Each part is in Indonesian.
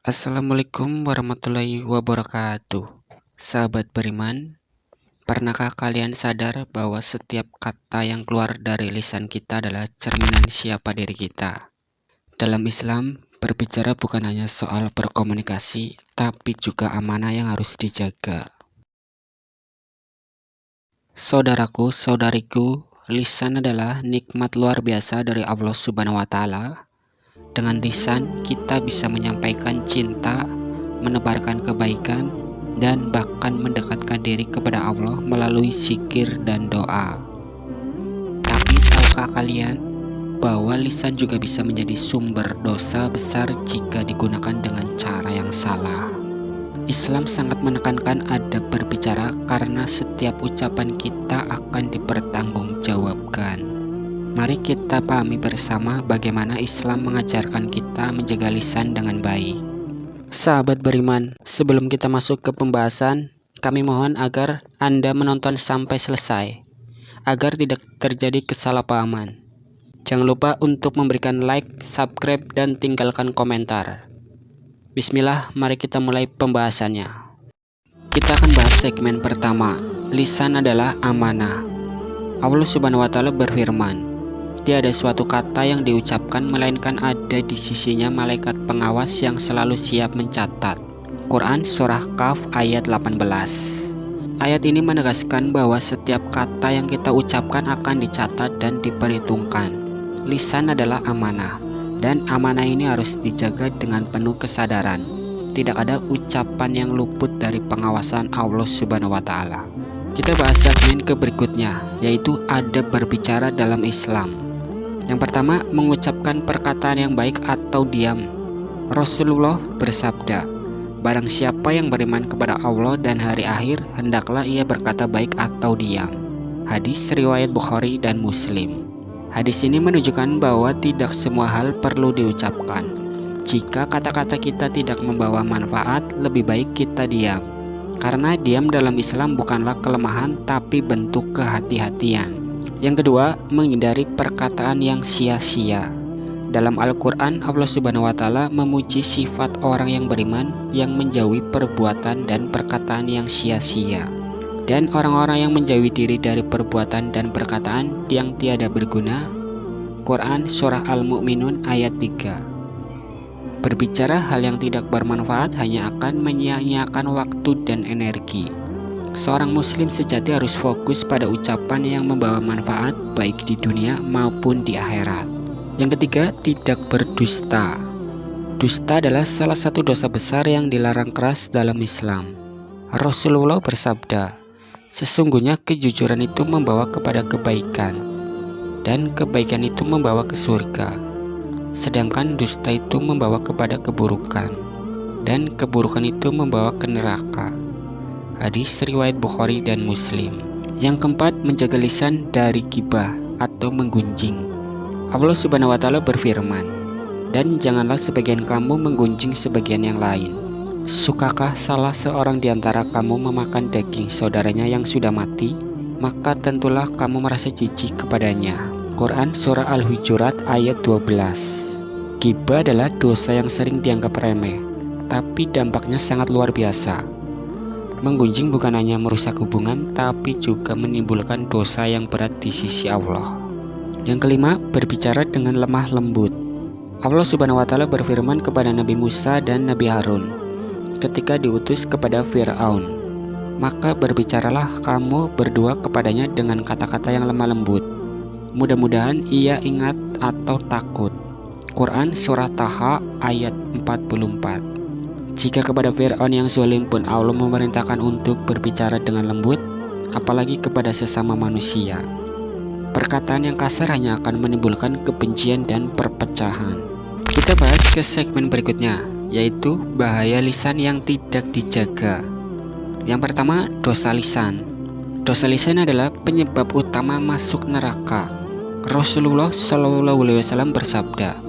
Assalamualaikum warahmatullahi wabarakatuh. Sahabat beriman, pernahkah kalian sadar bahwa setiap kata yang keluar dari lisan kita adalah cerminan siapa diri kita? Dalam Islam, berbicara bukan hanya soal berkomunikasi, tapi juga amanah yang harus dijaga. Saudaraku, saudariku, lisan adalah nikmat luar biasa dari Allah Subhanahu wa Ta'ala. Dengan lisan, kita bisa menyampaikan cinta, menebarkan kebaikan, dan bahkan mendekatkan diri kepada Allah melalui zikir dan doa. Tapi tahukah kalian bahwa lisan juga bisa menjadi sumber dosa besar jika digunakan dengan cara yang salah? Islam sangat menekankan adab berbicara karena setiap ucapan kita akan dipertanggungjawabkan. Mari kita pahami bersama bagaimana Islam mengajarkan kita menjaga lisan dengan baik. Sahabat beriman, sebelum kita masuk ke pembahasan, kami mohon agar Anda menonton sampai selesai, agar tidak terjadi kesalahpahaman. Jangan lupa untuk memberikan like, subscribe, dan tinggalkan komentar. Bismillah, mari kita mulai pembahasannya. Kita akan bahas segmen pertama, lisan adalah amanah. Allah Subhanahu wa Ta'ala berfirman, tiada suatu kata yang diucapkan melainkan ada di sisinya malaikat pengawas yang selalu siap mencatat. Quran Surah Kahf ayat 18. Ayat ini menegaskan bahwa setiap kata yang kita ucapkan akan dicatat dan diperhitungkan. Lisan adalah amanah, dan amanah ini harus dijaga dengan penuh kesadaran. Tidak ada ucapan yang luput dari pengawasan Allah Subhanahu wa Ta'ala. Kita bahas segmen ke berikutnya, yaitu adab berbicara dalam Islam. Yang pertama, mengucapkan perkataan yang baik atau diam. Rasulullah bersabda, barang siapa yang beriman kepada Allah dan hari akhir, hendaklah ia berkata baik atau diam. Hadis riwayat Bukhari dan Muslim. Hadis ini menunjukkan bahwa tidak semua hal perlu diucapkan. Jika kata-kata kita tidak membawa manfaat, lebih baik kita diam. Karena diam dalam Islam bukanlah kelemahan, tapi bentuk kehati-hatian. Yang kedua, menghindari perkataan yang sia-sia. Dalam Al-Quran, Allah Subhanahu wa Ta'ala memuji sifat orang yang beriman yang menjauhi perbuatan dan perkataan yang sia-sia, dan orang-orang yang menjauhi diri dari perbuatan dan perkataan yang tiada berguna. Quran Surah Al-Mu'minun ayat 3. Berbicara hal yang tidak bermanfaat hanya akan menyia-nyiakan waktu dan energi. Seorang muslim sejati harus fokus pada ucapan yang membawa manfaat baik di dunia maupun di akhirat. Yang ketiga, tidak berdusta. Dusta adalah salah satu dosa besar yang dilarang keras dalam Islam. Rasulullah bersabda, sesungguhnya kejujuran itu membawa kepada kebaikan, dan kebaikan itu membawa ke surga. Sedangkan dusta itu membawa kepada keburukan, dan keburukan itu membawa ke neraka. Hadis riwayat Bukhari dan Muslim. Yang keempat, menjaga lisan dari ghibah atau menggunjing. Allah Subhanahu wa Ta'ala berfirman, dan janganlah sebagian kamu menggunjing sebagian yang lain. Sukakah salah seorang di antara kamu memakan daging saudaranya yang sudah mati? Maka tentulah kamu merasa jijik kepadanya. Quran Surah Al-Hujurat ayat 12. Ghibah adalah dosa yang sering dianggap remeh, tapi dampaknya sangat luar biasa. Menggunjing bukan hanya merusak hubungan, tapi juga menimbulkan dosa yang berat di sisi Allah. Yang kelima, berbicara dengan lemah lembut. Allah Subhanahu wa Ta'ala berfirman kepada Nabi Musa dan Nabi Harun ketika diutus kepada Fir'aun, maka berbicaralah kamu berdua kepadanya dengan kata-kata yang lemah lembut. Mudah-mudahan ia ingat atau takut. Quran Surah Taha ayat 44. Jika kepada Fir'aun yang zalim pun Allah memerintahkan untuk berbicara dengan lembut, apalagi kepada sesama manusia. Perkataan yang kasar hanya akan menimbulkan kebencian dan perpecahan. Kita bahas ke segmen berikutnya, yaitu bahaya lisan yang tidak dijaga. Yang pertama, dosa lisan. Dosa lisan adalah penyebab utama masuk neraka. Rasulullah SAW bersabda,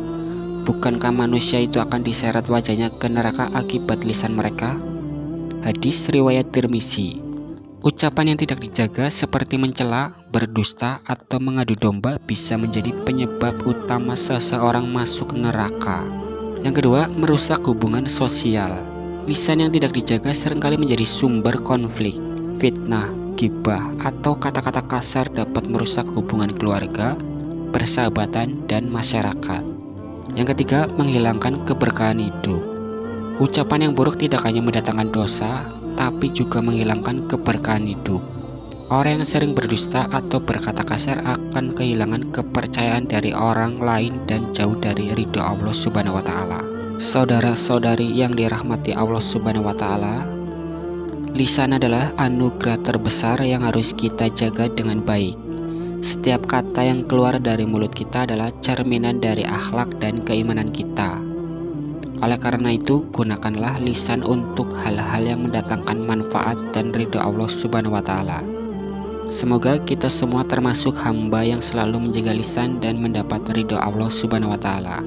bukankah manusia itu akan diseret wajahnya ke neraka akibat lisan mereka? Hadis riwayat Tirmizi. Ucapan yang tidak dijaga seperti mencela, berdusta, atau mengadu domba bisa menjadi penyebab utama seseorang masuk neraka. Yang kedua, merusak hubungan sosial. Lisan yang tidak dijaga seringkali menjadi sumber konflik, fitnah, gibah, atau kata-kata kasar dapat merusak hubungan keluarga, persahabatan, dan masyarakat. Yang ketiga, menghilangkan keberkahan hidup. Ucapan yang buruk tidak hanya mendatangkan dosa, tapi juga menghilangkan keberkahan hidup. Orang yang sering berdusta atau berkata kasar akan kehilangan kepercayaan dari orang lain dan jauh dari ridho Allah Subhanahu wa Ta'ala. Saudara-saudari yang dirahmati Allah Subhanahu wa Ta'ala, lisan adalah anugerah terbesar yang harus kita jaga dengan baik. Setiap kata yang keluar dari mulut kita adalah cerminan dari akhlak dan keimanan kita. Oleh karena itu, gunakanlah lisan untuk hal-hal yang mendatangkan manfaat dan ridho Allah Subhanahu wa Ta'ala. Semoga kita semua termasuk hamba yang selalu menjaga lisan dan mendapat ridho Allah Subhanahu wa Ta'ala.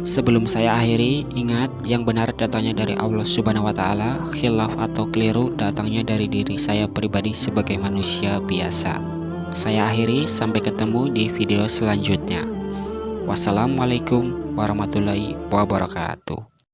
Sebelum saya akhiri, ingat yang benar datangnya dari Allah Subhanahu wa Ta'ala, khilaf atau keliru datangnya dari diri saya pribadi sebagai manusia biasa. Saya akhiri, sampai ketemu di video selanjutnya. Wassalamualaikum warahmatullahi wabarakatuh.